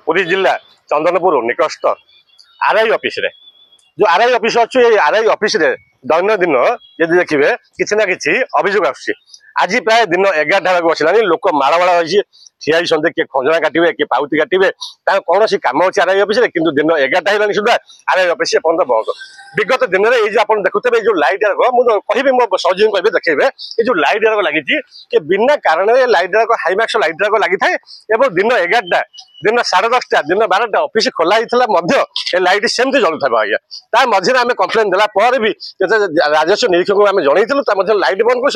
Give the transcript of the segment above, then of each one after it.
पुरी जिला Chandanpur निकटस्थ RI office रे जो आरआई ऑफिस अच्छे आरआई ऑफिस रे दैनंदिन यदि देखिए किसी ना कि अभियोग आज प्राय दिन 11 बसला लोक माड़माड़ अच्छी ठिया किए खंजना काटे किए पाउती काटे कौन सी कम अच्छे आरआई ऑफिस दिन 11 है सुधा आरआई ऑफिस पर्यटन बंद विगत दिन में ये आप देखुते जो लाइट मुझे कहि मो सहयोग कहे देखेबे ये जो लाइट लगी कि बिना कारण लाइट हाईमैक्स लाइट लगी था दिन 11 दिन 10:30 दिन 12 ऑफिस खोला होता लाइट सेमती जलुता आज्ञा ता मझे आम कम्प्लेन देला भी राजस्व निरीक्षक आम जनईलु लाइट बंद कर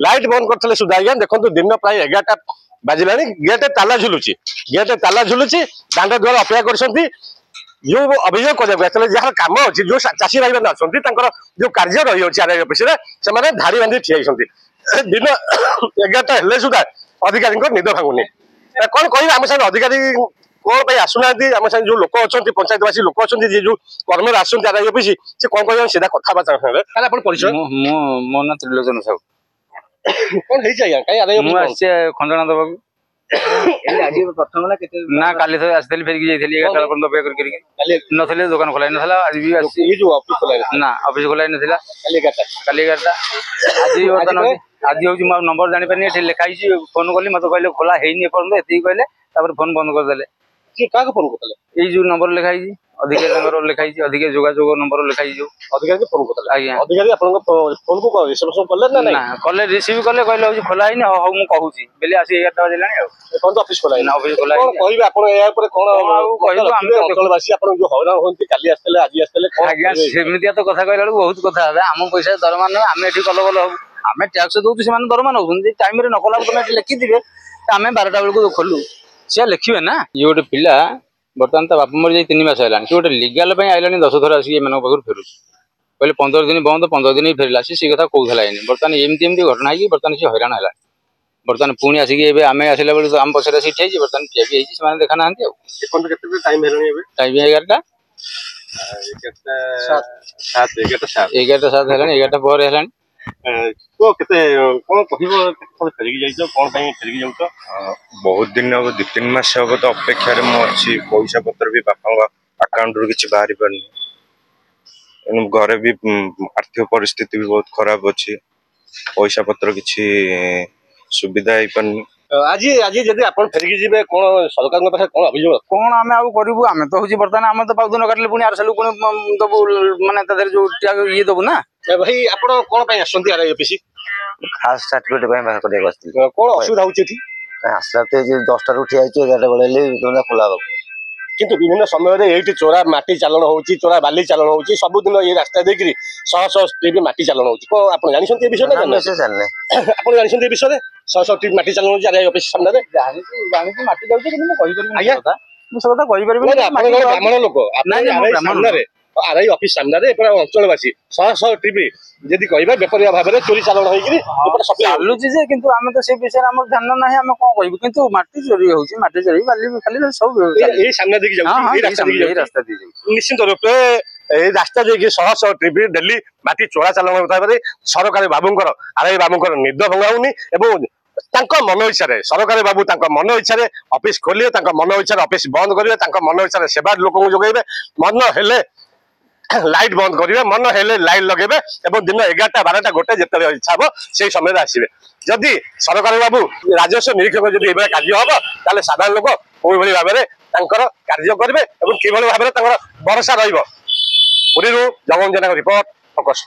लाइट बंद करते सुधा आज्ञा देखो दिन प्राय 11टा बाजिला गेट ताला झुलुची दांड द्वारा अपेक्षा कर जो अभियोग कर जहाँ कम अच्छी जो चाषी भाई मैंने अच्छा जो कार्य रही है आरआई ऑफिस से धाड़ी बांधि ठिया दिन 11टा हेल्ले सुधा अधिकारी निद भांगुनी कौन कह आम साथ अधिकारी कौन पर आसुना आम साथ जो लोक अच्छा पंचायतवासी लोक अच्छा जो कर्म आसुँच आरआई ऑफिस से कौन कह सीधा कथा परिचय मो ना त्रिलोचन साहू कौन खंडना दबा ना काली तो आसली फेरिक जाइए 11टा पर्यटन अपेक्षा करके नथिले दुकान खोलाई नथला आज भी ना ऑफिस खोलाई नथला काली 11टा आज बर्तमान आज हूँ नंबर जानी पानी ये लिखाई फोन कली मत कहले खोला है पर्यटन एति कहले फोन बंद करदे फोन करते जो नंबर लिखाई अधिकारी लिखाई अधिकारी जोगाजोग नंबर लिखाई जो अधिकारी फोन करते आज्ञा अधिकारी फोन को रिसेप्शन कले ना नहीं कले रिसीव कले कहले खोला है हाउ मु कहूची बेले आसी 11टा बजलानी फोन तो ऑफिस खोला है ऑफिस खोला है कहबे आपण या ऊपर कोन कहबो हम अंचलवासी आपण जो हैरान होंती काली आस्तले आज आस्तले आज्ञा सेमितिया तो कथा कहला बहुत कथा है हम पैसा दरमा न हम एठी कल कल हम टैक्स दउछु से दरमा न टाइम रे नकला तुम लिखि दिबे आम 12टा बेल को खोलू से लिखे ना ये गोटे पिला बर्तमान तो बापा मर जाए 3 मास है गोटे लिगाल आइलानी 10 थर आसिक एम पाखर फेरू कहले 15 दिन बंद 15 दिन फेरला सी कथा कहला बर्तमान एमती घटना है बर्तमान सी हैरान है बर्तमान पुणी आसिक आम आसला बेलू आम पछे आसिक ठिया बर्तमान ठिया भी से देखा ना टाइम 11टा 11:07 है 11टा पर है बहुत दिन हम 2-3 मास हम तो अपेक्षा अच्छी पैसा पत्र भी बापा अकाउंट रू कि बाहरी पारनी घरे भी आर्थिक परिस्थिति भी बहुत खराब अच्छी पैसा पत्र किसी सुविधा हो पारनी आज आज जब आप फेरिकी जी कौन सरकार पाखे कौन अभियोग कौन आम आउ करूँ आम तो हूँ बर्तमान आम तो पाउन काटिले पुणी आर सालू दबू मानते जो ये दबू ना भाई आप कौन आरआई ऑफिस खास सर्टिफिकेट कौन असुविधा होती आसला तो 10टा ठिया 11टा बेले खोला किंतु विभिन्न समय ये चोरा माटी चालन हो चोरा बाली चालन हो सबुदिन ये रास्ता देखिए शह ट्रिप माटी चालन हो आप जानते विषय आप जानते विषय शह ट्रिप माटी चालन हो आरआई ऑफिस सामने जानी माटी जाऊँ ब्राह्मण लोक आरआई ऑफिस सामने अंचलवासी शह ट्रिप जदि कह बेपरिया भाव में चोरी चालन चलुची किंतु आम तो से विषय आम ध्यान ना आम कौन कहू किंतु माटी चोरी होची माटी चोरी बाली खाली सब रास्ता निश्चित रूप रास्ता देखिए शह ट्रिप डेली माटी चोरा चालन होता सरकारी बाबूंकर आरआई बाबूंकर निद भंगाऊनी मन इच्छा सरकारी बाबू मन इच्छा ऑफिस खोलिए मन इच्छा ऑफिस बंद करेंगे मन इच्छा सेवा लोक जोगे मन हेले लाइट बंद करेंगे मन हेले लाइट लगे दिन 11टा 12टा गोटे जिते इच्छा हम से समय आसवे जदि सरकारी बाबू राजस्व निरीक्षक जब कार्य हम ताले साधारण लोक कोई भाव में कार्य करेंगे कि भाव में भरोसा रही जगन जेना रिपोर्ट फोकस।